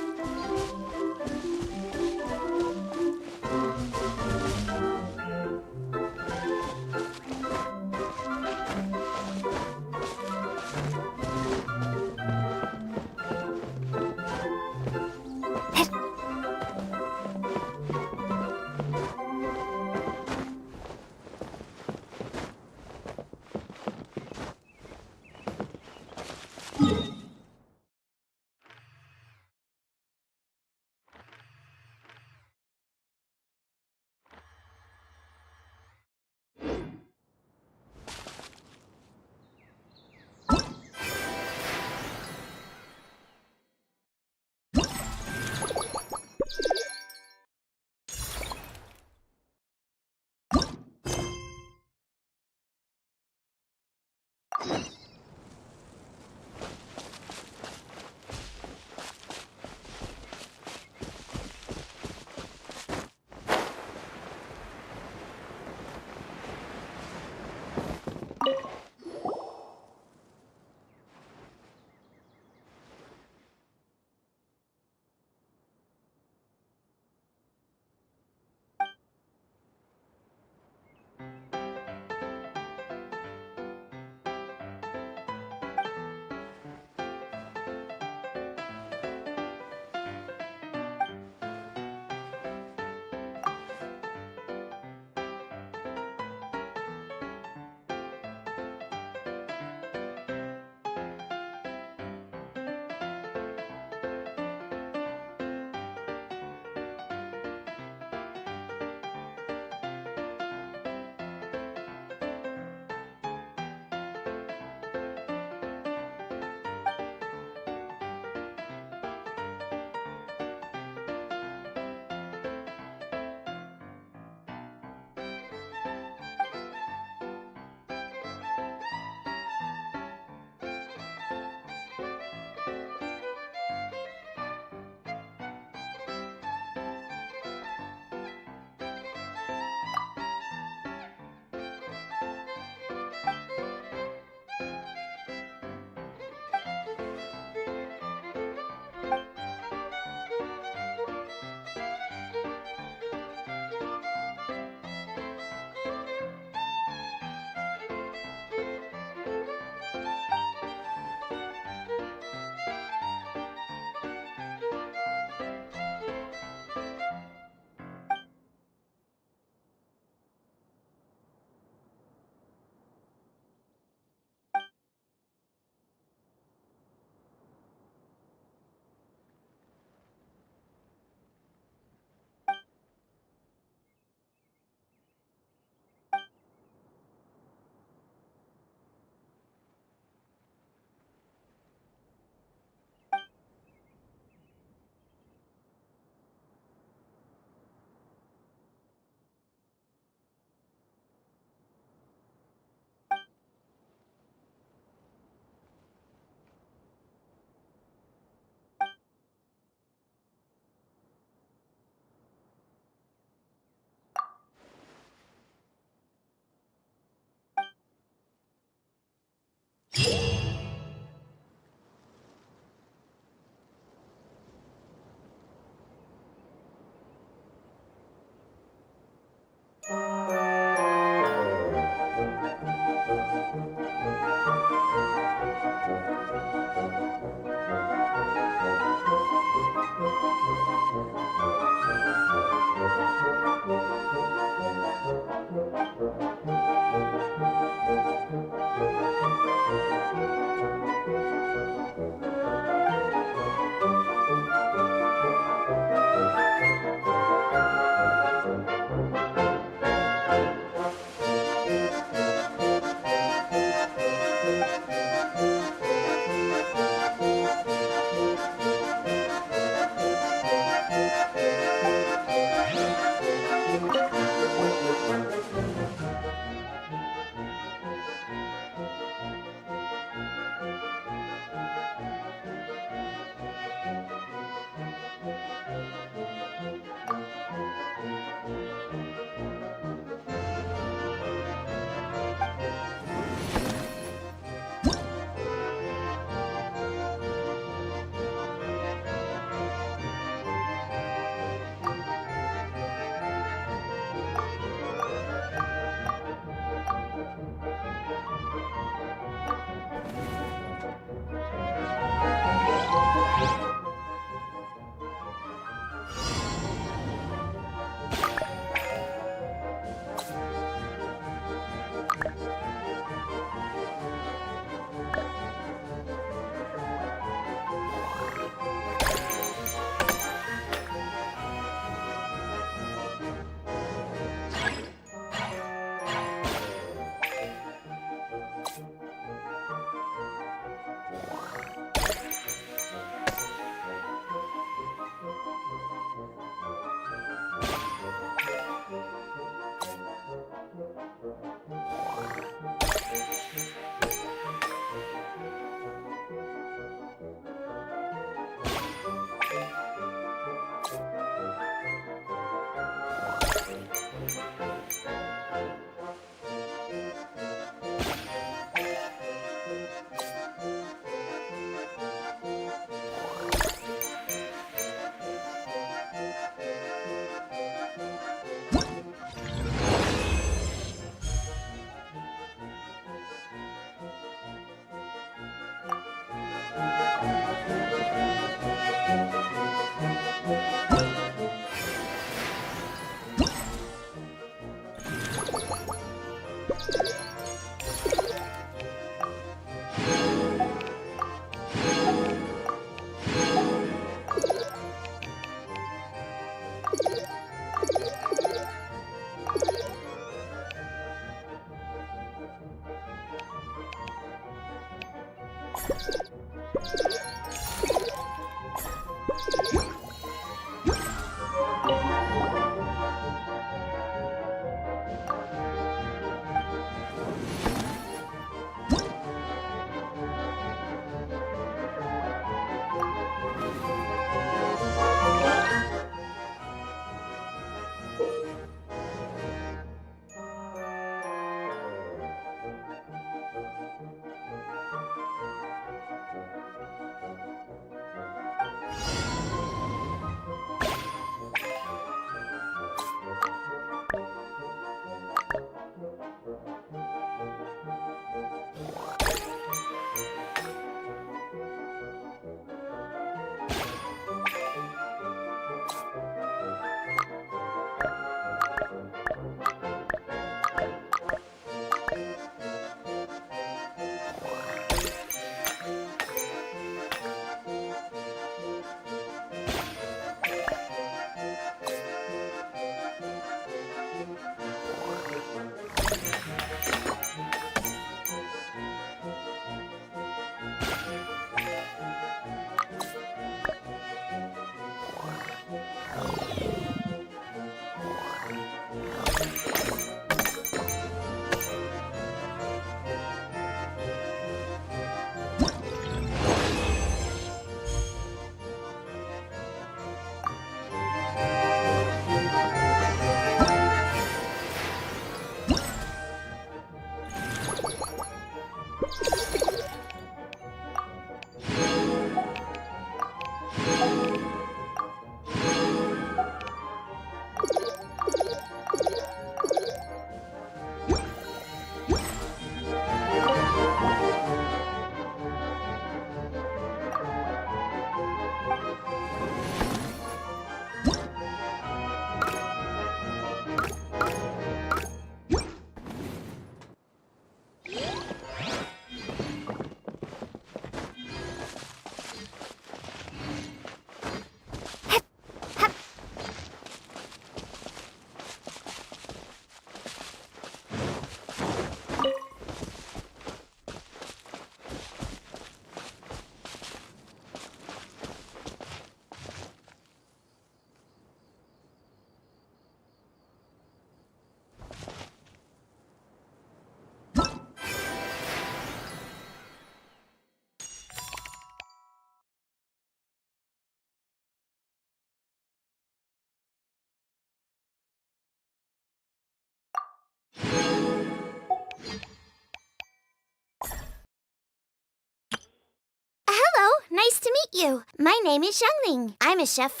Hello, nice to meet you. My name is Xiangling. I'm a chef.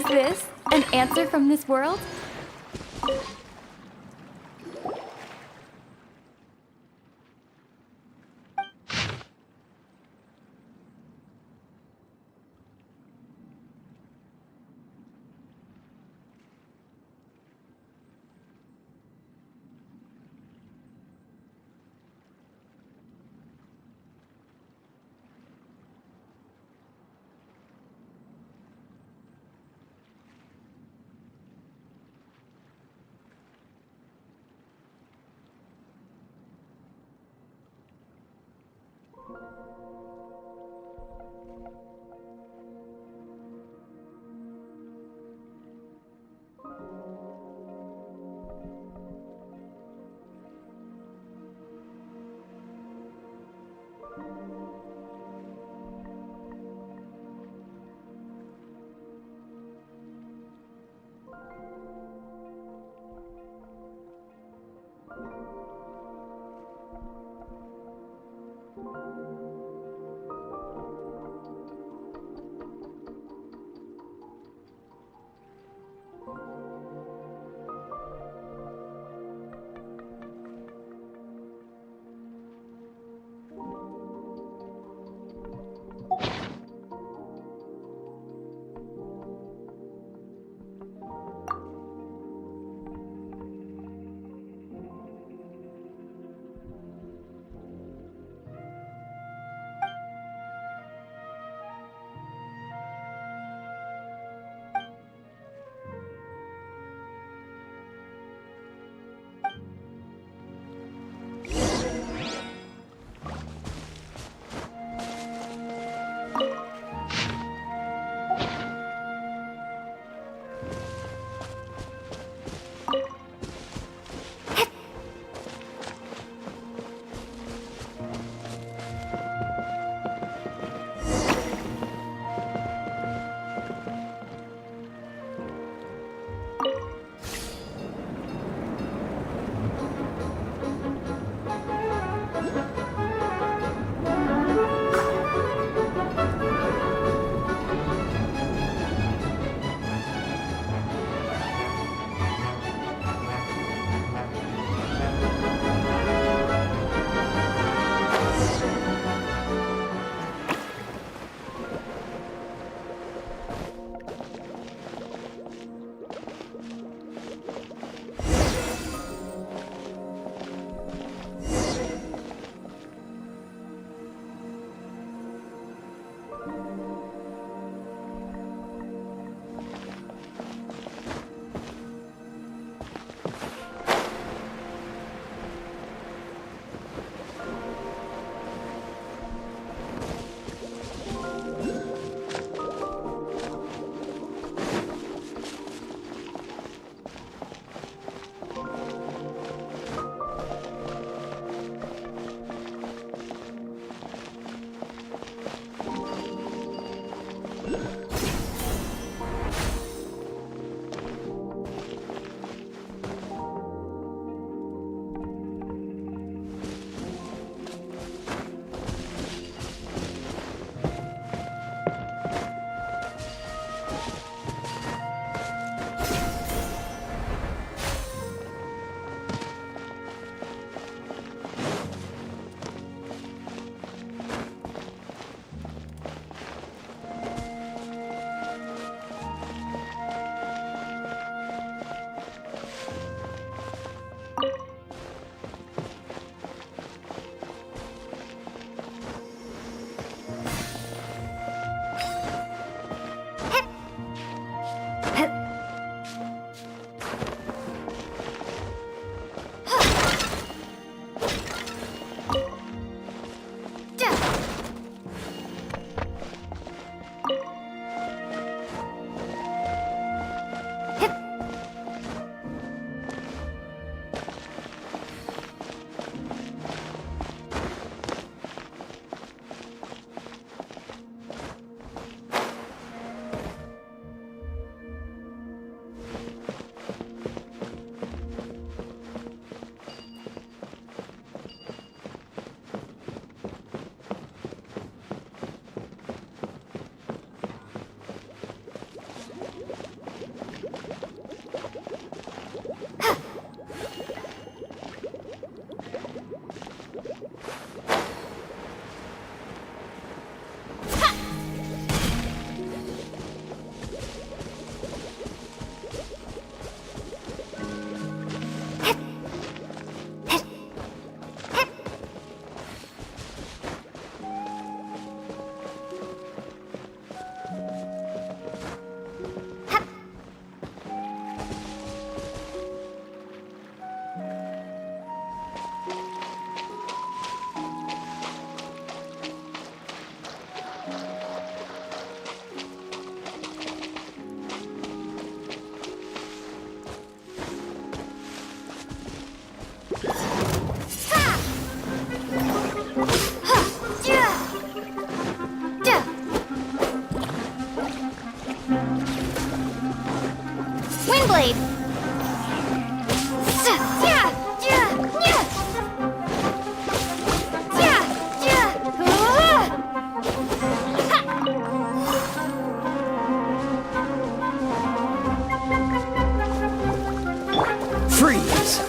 this an answer from this world? Windblade! Freeze!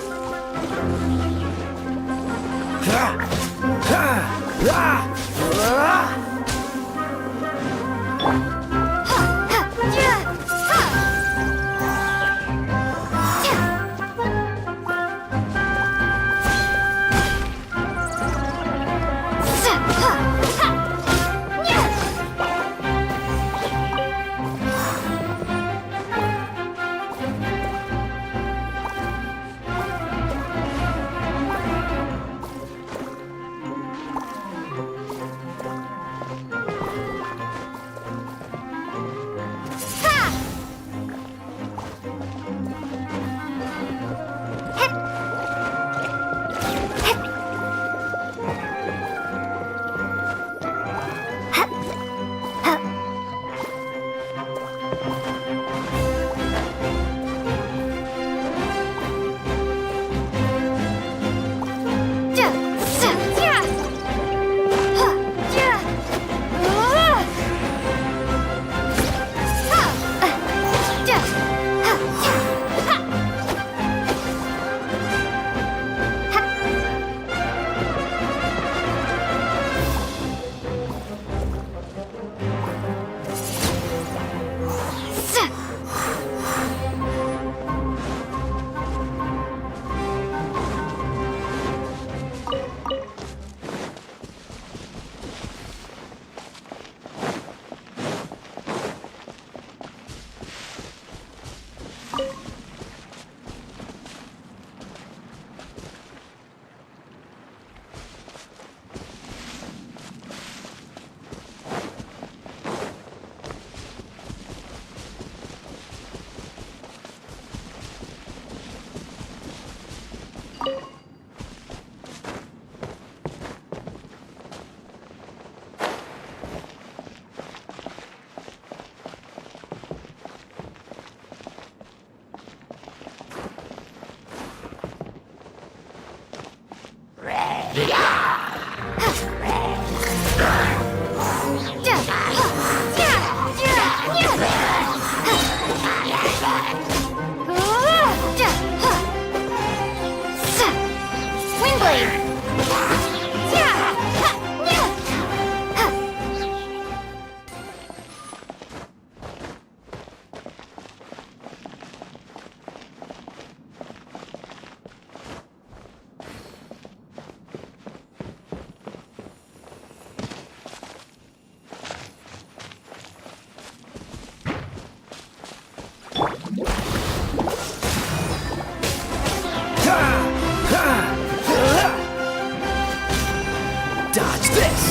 Dodge this!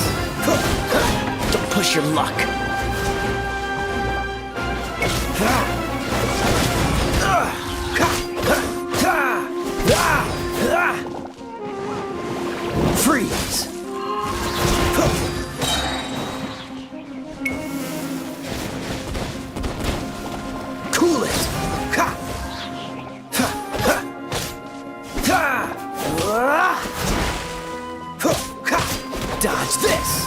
Don't push your luck! Freeze! Cool it! Dodge this!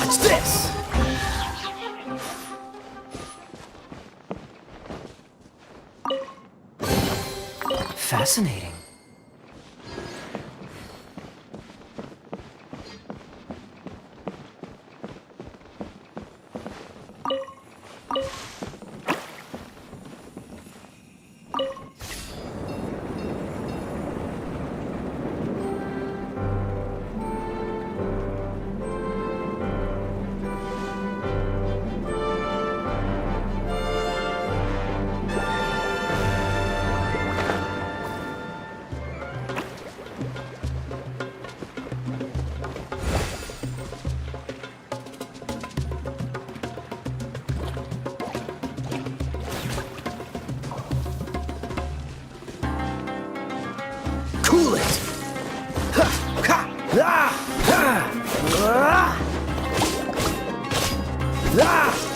Watch this! Fascinating. Cool it! Ha! Ha! Ah! Ah! Ah! Ah!